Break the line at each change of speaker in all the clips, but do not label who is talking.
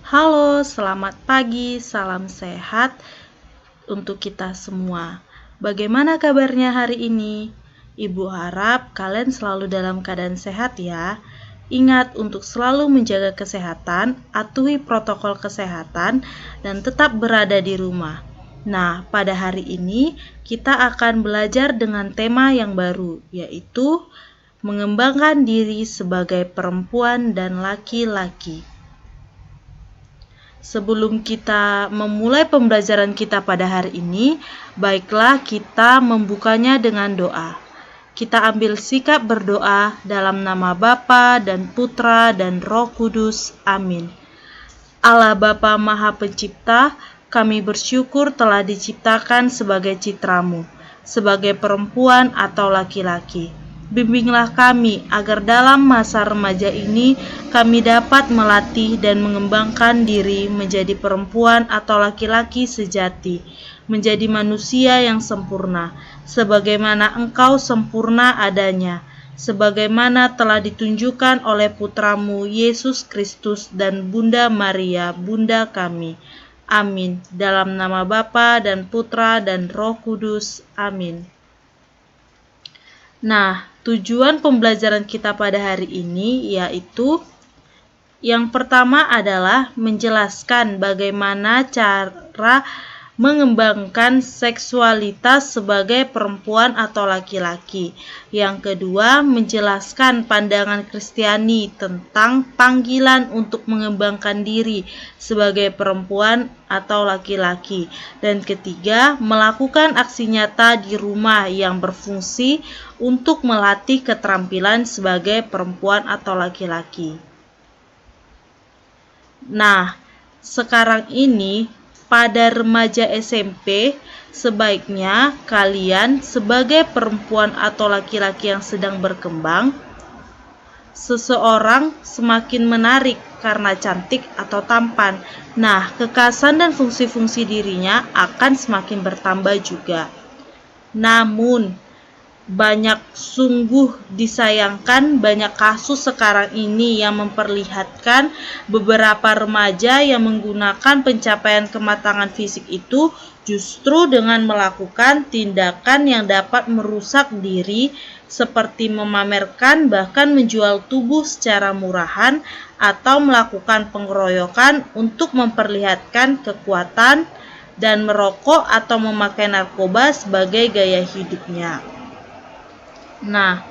Halo, selamat pagi, salam sehat untuk kita semua. Bagaimana kabarnya hari ini? Ibu harap kalian selalu dalam keadaan sehat ya. Ingat untuk selalu menjaga kesehatan, atuhi protokol kesehatan, dan tetap berada di rumah. Nah, pada hari ini kita akan belajar dengan tema yang baru, yaitu mengembangkan diri sebagai perempuan dan laki-laki. Sebelum kita memulai pembelajaran kita pada hari ini, baiklah kita membukanya dengan doa. Kita ambil sikap berdoa dalam nama Bapa dan Putra dan Roh Kudus. Amin. Allah Bapa Maha Pencipta, kami bersyukur telah diciptakan sebagai citra-Mu, sebagai perempuan atau laki-laki. Bimbinglah kami agar dalam masa remaja ini kami dapat melatih dan mengembangkan diri menjadi perempuan atau laki-laki sejati, menjadi manusia yang sempurna, sebagaimana Engkau sempurna adanya, sebagaimana telah ditunjukkan oleh Putra-Mu Yesus Kristus dan Bunda Maria, Bunda kami. Amin. Dalam nama Bapa dan Putra dan Roh Kudus. Amin. Nah, tujuan pembelajaran kita pada hari ini yaitu yang pertama adalah menjelaskan bagaimana cara mengembangkan seksualitas sebagai perempuan atau laki-laki. Yang kedua, menjelaskan pandangan Kristiani tentang panggilan untuk mengembangkan diri sebagai perempuan atau laki-laki. Dan ketiga, melakukan aksi nyata di rumah yang berfungsi untuk melatih keterampilan sebagai perempuan atau laki-laki. Nah, sekarang ini pada remaja SMP, sebaiknya kalian sebagai perempuan atau laki-laki yang sedang berkembang, seseorang semakin menarik karena cantik atau tampan. Nah, kekhasan dan fungsi-fungsi dirinya akan semakin bertambah juga. Namun, sungguh disayangkan banyak kasus sekarang ini yang memperlihatkan beberapa remaja yang menggunakan pencapaian kematangan fisik itu justru dengan melakukan tindakan yang dapat merusak diri seperti memamerkan bahkan menjual tubuh secara murahan atau melakukan pengeroyokan untuk memperlihatkan kekuatan dan merokok atau memakai narkoba sebagai gaya hidupnya. Nah,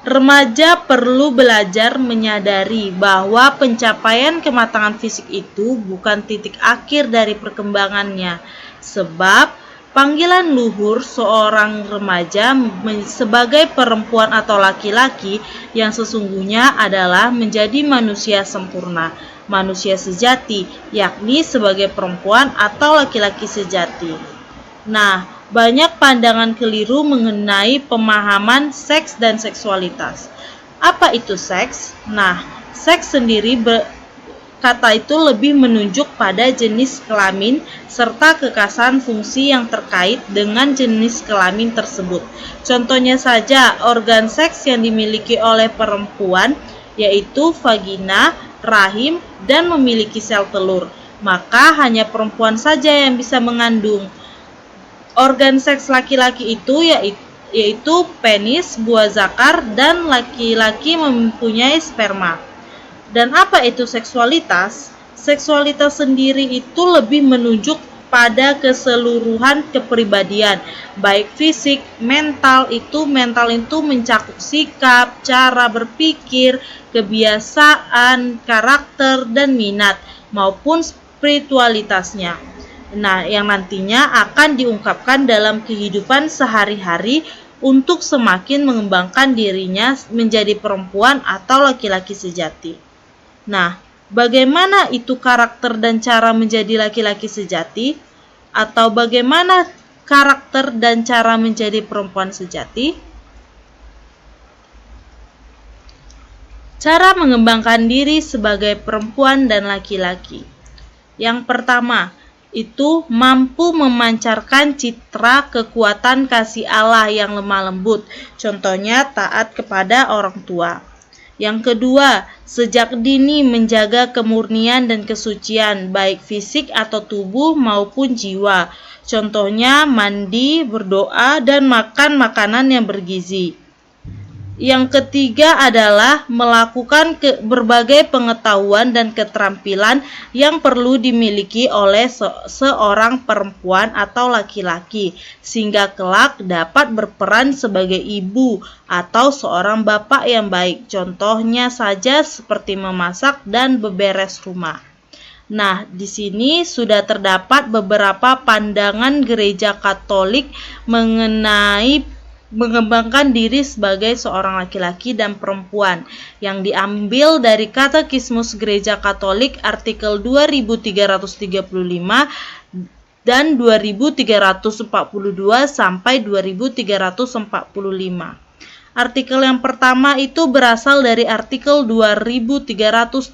remaja perlu belajar menyadari bahwa pencapaian kematangan fisik itu bukan titik akhir dari perkembangannya, sebab panggilan luhur seorang remaja sebagai perempuan atau laki-laki yang sesungguhnya adalah menjadi manusia sempurna, manusia sejati, yakni sebagai perempuan atau laki-laki sejati. Nah, banyak pandangan keliru mengenai pemahaman seks dan seksualitas. Apa itu seks? Nah, seks sendiri kata itu lebih menunjuk pada jenis kelamin serta kekhasan fungsi yang terkait dengan jenis kelamin tersebut. Contohnya saja, organ seks yang dimiliki oleh perempuan yaitu vagina, rahim, dan memiliki sel telur. Maka hanya perempuan saja yang bisa mengandung. Organ seks laki-laki itu yaitu penis, buah zakar, dan laki-laki mempunyai sperma. Dan apa itu seksualitas? Seksualitas sendiri itu lebih menunjuk pada keseluruhan kepribadian, baik fisik, mental itu mencakup sikap, cara berpikir, kebiasaan, karakter, dan minat, maupun spiritualitasnya. Nah, yang nantinya akan diungkapkan dalam kehidupan sehari-hari untuk semakin mengembangkan dirinya menjadi perempuan atau laki-laki sejati. Nah, bagaimana itu karakter dan cara menjadi laki-laki sejati? Atau bagaimana karakter dan cara menjadi perempuan sejati? Cara mengembangkan diri sebagai perempuan dan laki-laki. Yang pertama, itu mampu memancarkan citra kekuatan kasih Allah yang lemah lembut, contohnya taat kepada orang tua. Yang kedua, sejak dini menjaga kemurnian dan kesucian, baik fisik atau tubuh maupun jiwa. Contohnya mandi, berdoa, dan makan makanan yang bergizi. Yang ketiga adalah melakukan berbagai pengetahuan dan keterampilan yang perlu dimiliki oleh seorang perempuan atau laki-laki, sehingga kelak dapat berperan sebagai ibu atau seorang bapak yang baik. Contohnya saja seperti memasak dan beberes rumah. Nah, di sini sudah terdapat beberapa pandangan Gereja Katolik mengenai mengembangkan diri sebagai seorang laki-laki dan perempuan yang diambil dari Katekismus Gereja Katolik artikel 2335 dan 2342 sampai 2345. Artikel yang pertama itu berasal dari artikel 2335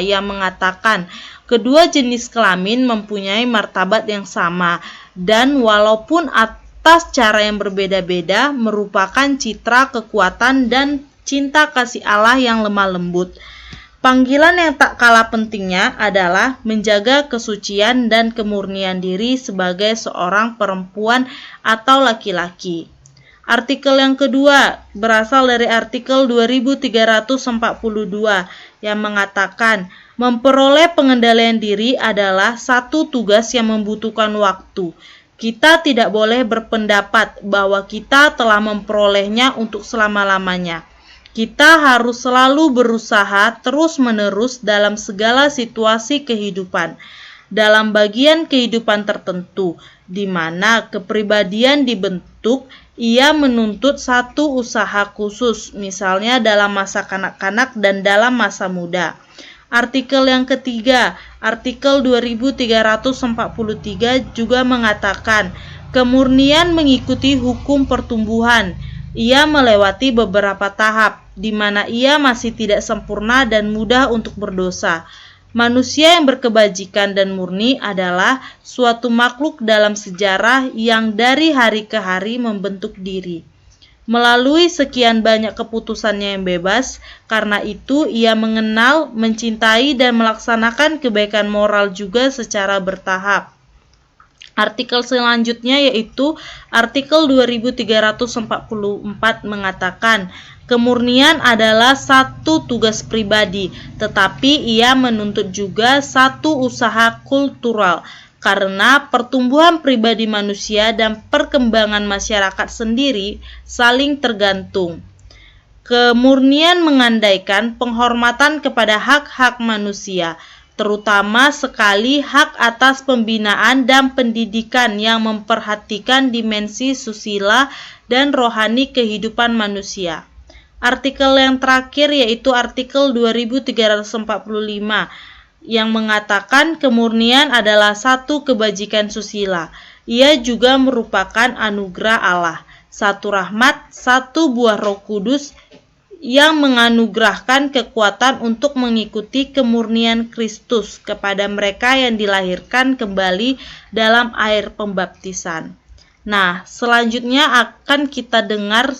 yang mengatakan kedua jenis kelamin mempunyai martabat yang sama dan walaupun atas cara yang berbeda-beda merupakan citra kekuatan dan cinta kasih Allah yang lemah lembut. Panggilan yang tak kalah pentingnya adalah menjaga kesucian dan kemurnian diri sebagai seorang perempuan atau laki-laki. Artikel yang kedua berasal dari artikel 2342 yang mengatakan memperoleh pengendalian diri adalah satu tugas yang membutuhkan waktu. Kita tidak boleh berpendapat bahwa kita telah memperolehnya untuk selama-lamanya. Kita harus selalu berusaha terus-menerus dalam segala situasi kehidupan. Dalam bagian kehidupan tertentu, di mana kepribadian dibentuk, ia menuntut satu usaha khusus, misalnya dalam masa kanak-kanak dan dalam masa muda. Artikel yang ketiga, artikel 2343 juga mengatakan, kemurnian mengikuti hukum pertumbuhan. Ia melewati beberapa tahap, di mana ia masih tidak sempurna dan mudah untuk berdosa. Manusia yang berkebajikan dan murni adalah suatu makhluk dalam sejarah yang dari hari ke hari membentuk diri. Melalui sekian banyak keputusannya yang bebas, karena itu ia mengenal, mencintai, dan melaksanakan kebaikan moral juga secara bertahap. Artikel selanjutnya yaitu artikel 2344 mengatakan, kemurnian adalah satu tugas pribadi, tetapi ia menuntut juga satu usaha kultural. Karena pertumbuhan pribadi manusia dan perkembangan masyarakat sendiri saling tergantung. Kemurnian mengandaikan penghormatan kepada hak-hak manusia, terutama sekali hak atas pembinaan dan pendidikan yang memperhatikan dimensi susila dan rohani kehidupan manusia. Artikel yang terakhir yaitu artikel 2345 yang mengatakan kemurnian adalah satu kebajikan susila. Ia juga merupakan anugerah Allah, satu rahmat, satu buah Roh Kudus yang menganugerahkan kekuatan untuk mengikuti kemurnian Kristus kepada mereka yang dilahirkan kembali dalam air pembaptisan. Nah, selanjutnya akan kita dengar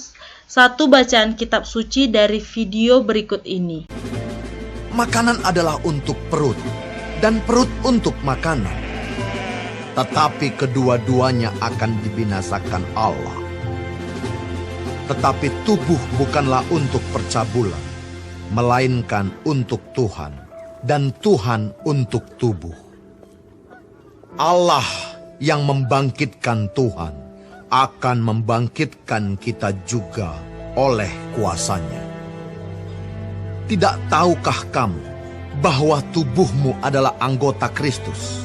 satu bacaan kitab suci dari video berikut ini.
Makanan adalah untuk perut, dan perut untuk makanan. Tetapi kedua-duanya akan dibinasakan Allah. Tetapi tubuh bukanlah untuk percabulan, melainkan untuk Tuhan, dan Tuhan untuk tubuh. Allah yang membangkitkan Tuhan akan membangkitkan kita juga oleh kuasa-Nya. Tidak tahukah kamu bahwa tubuhmu adalah anggota Kristus?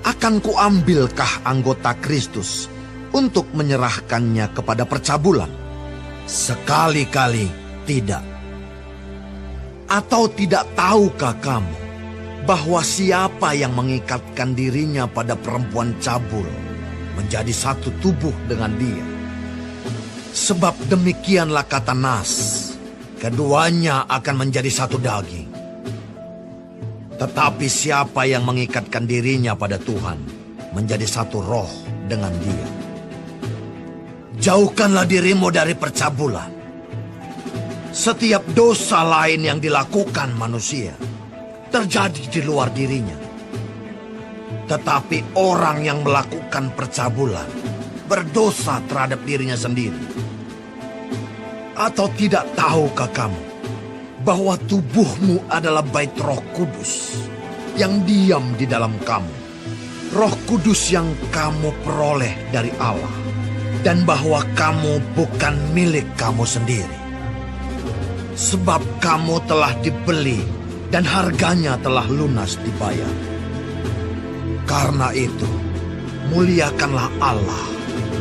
Akan kuambilkah anggota Kristus untuk menyerahkannya kepada percabulan? Sekali-kali tidak. Atau tidak tahukah kamu bahwa siapa yang mengikatkan dirinya pada perempuan cabul menjadi satu tubuh dengan dia? Sebab demikianlah kata Nas, keduanya akan menjadi satu daging. Tetapi siapa yang mengikatkan dirinya pada Tuhan menjadi satu roh dengan Dia. Jauhkanlah dirimu dari percabulan. Setiap dosa lain yang dilakukan manusia terjadi di luar dirinya. Tetapi orang yang melakukan percabulan berdosa terhadap dirinya sendiri. Atau tidak tahukah kamu bahwa tubuhmu adalah bait Roh Kudus yang diam di dalam kamu, Roh Kudus yang kamu peroleh dari Allah, dan bahwa kamu bukan milik kamu sendiri? Sebab kamu telah dibeli dan harganya telah lunas dibayar. Karena itu, muliakanlah Allah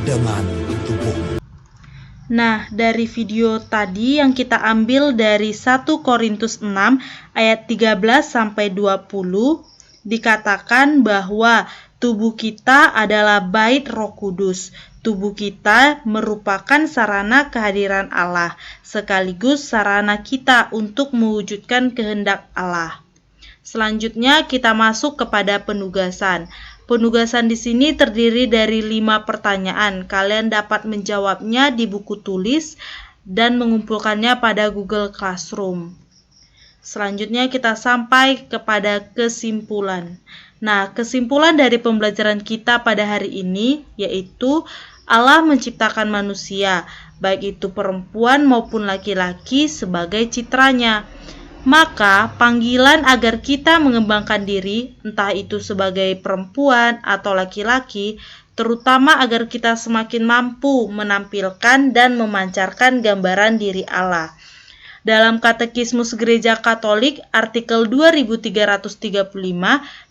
dengan tubuhmu.
Nah, dari video tadi yang kita ambil dari 1 Korintus 6 ayat 13-20 dikatakan bahwa tubuh kita adalah bait Roh Kudus. Tubuh kita merupakan sarana kehadiran Allah, sekaligus sarana kita untuk mewujudkan kehendak Allah. Selanjutnya kita masuk kepada penugasan. Penugasan di sini terdiri dari 5 pertanyaan. Kalian dapat menjawabnya di buku tulis dan mengumpulkannya pada Google Classroom. Selanjutnya kita sampai kepada kesimpulan. Nah, kesimpulan dari pembelajaran kita pada hari ini yaitu Allah menciptakan manusia, baik itu perempuan maupun laki-laki, sebagai citranya. Maka panggilan agar kita mengembangkan diri, entah itu sebagai perempuan atau laki-laki, terutama agar kita semakin mampu menampilkan dan memancarkan gambaran diri Allah. Dalam Katekismus Gereja Katolik artikel 2335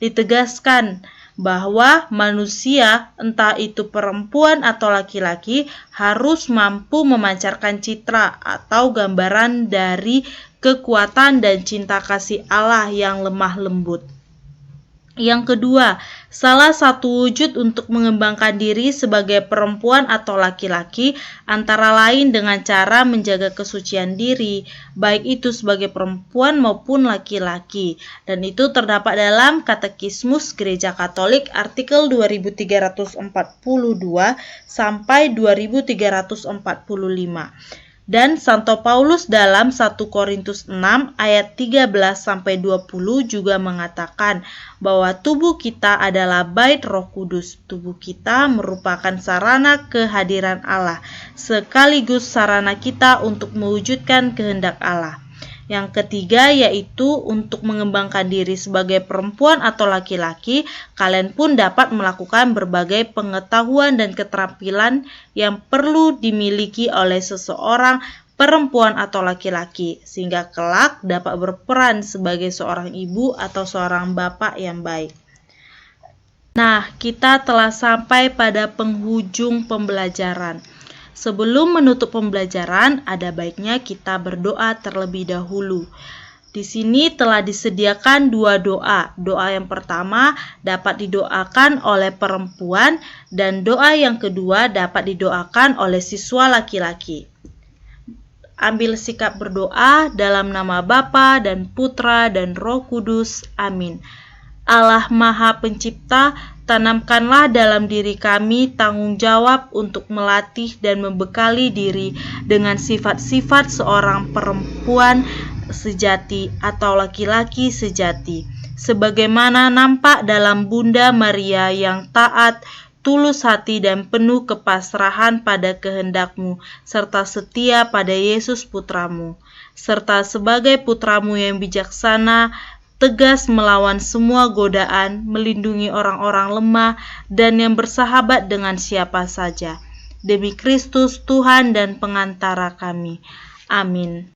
ditegaskan bahwa manusia, entah itu perempuan atau laki-laki, harus mampu memancarkan citra atau gambaran dari kekuatan dan cinta kasih Allah yang lemah lembut. Yang kedua, salah satu wujud untuk mengembangkan diri sebagai perempuan atau laki-laki antara lain dengan cara menjaga kesucian diri, baik itu sebagai perempuan maupun laki-laki. Dan itu terdapat dalam Katekismus Gereja Katolik artikel 2342 sampai 2345. Dan Santo Paulus dalam 1 Korintus 6 ayat 13-20 juga mengatakan bahwa tubuh kita adalah bait Roh Kudus. Tubuh kita merupakan sarana kehadiran Allah, sekaligus sarana kita untuk mewujudkan kehendak Allah. Yang ketiga yaitu untuk mengembangkan diri sebagai perempuan atau laki-laki, kalian pun dapat melakukan berbagai pengetahuan dan keterampilan yang perlu dimiliki oleh seseorang perempuan atau laki-laki, sehingga kelak dapat berperan sebagai seorang ibu atau seorang bapak yang baik. Nah, kita telah sampai pada penghujung pembelajaran. Sebelum menutup pembelajaran, ada baiknya kita berdoa terlebih dahulu. Di sini telah disediakan 2 doa. Doa yang pertama dapat didoakan oleh perempuan dan doa yang kedua dapat didoakan oleh siswa laki-laki. Ambil sikap berdoa dalam nama Bapa dan Putra dan Roh Kudus. Amin. Allah Maha Pencipta, tanamkanlah dalam diri kami tanggung jawab untuk melatih dan membekali diri dengan sifat-sifat seorang perempuan sejati atau laki-laki sejati, sebagaimana nampak dalam Bunda Maria yang taat, tulus hati dan penuh kepasrahan pada kehendak-Mu, serta setia pada Yesus Putramu, serta sebagai Putramu yang bijaksana, tegas melawan semua godaan, melindungi orang-orang lemah, dan yang bersahabat dengan siapa saja. Demi Kristus Tuhan dan pengantara kami. Amin.